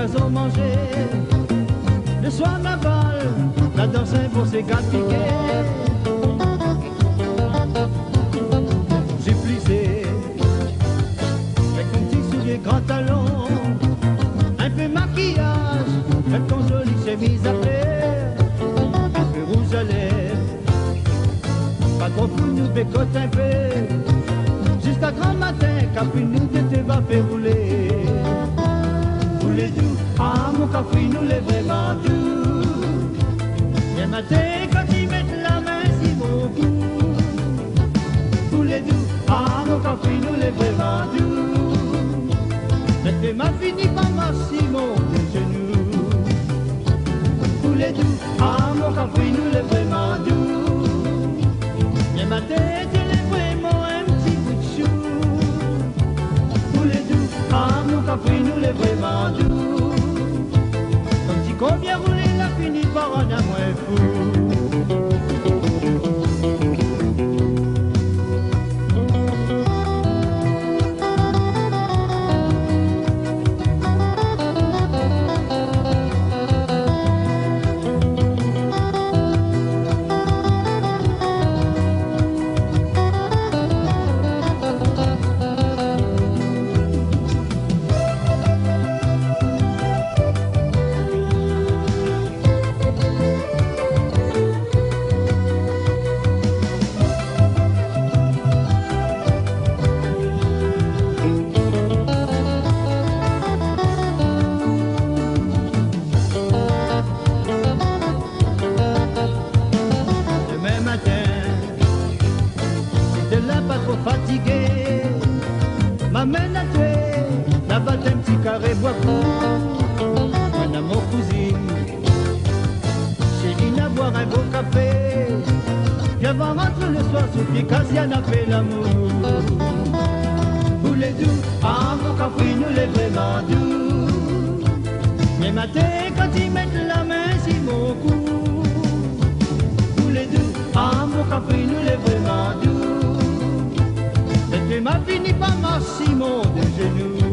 oiseaux manger. Le soir de la balle, la danse pour ses gars piqués. J'ai plissé avec mon petit soulier grand talon, un peu maquillage, avec ton joli chemise à plaire, un peu rouge à lèvres, pas trop pour nous bécote un peu, jusqu'à grand matin, café nous te va faire rouler. Rouler doux, ah mon café nous l'est vraiment doux. Le matin quand ils mettent la main si beaucoup. Rouler doux, ah mon café nous l'est vraiment doux. Cette m'a fini par marcher mon genou. Rouler doux, ah mon café nous l'est vraiment doux. Le matin café nous l'est vraiment doux. Comme si qu'on vient rouler la fini par un amour fou. Fatigué, m'amène à tuer, là-bas un petit carré bois court, mon amour cousine, chérie à boire un beau café, viens voir rentrer le soir sous pied, Cassiane a fait l'amour. Vous les doux, ah mon café nous l'est vraiment doux, les matins quand ils mettent la main si mon cou. Vous les doux, ah mon café nous l'est vraiment doux. Et m'a fini par marcher mon de genoux.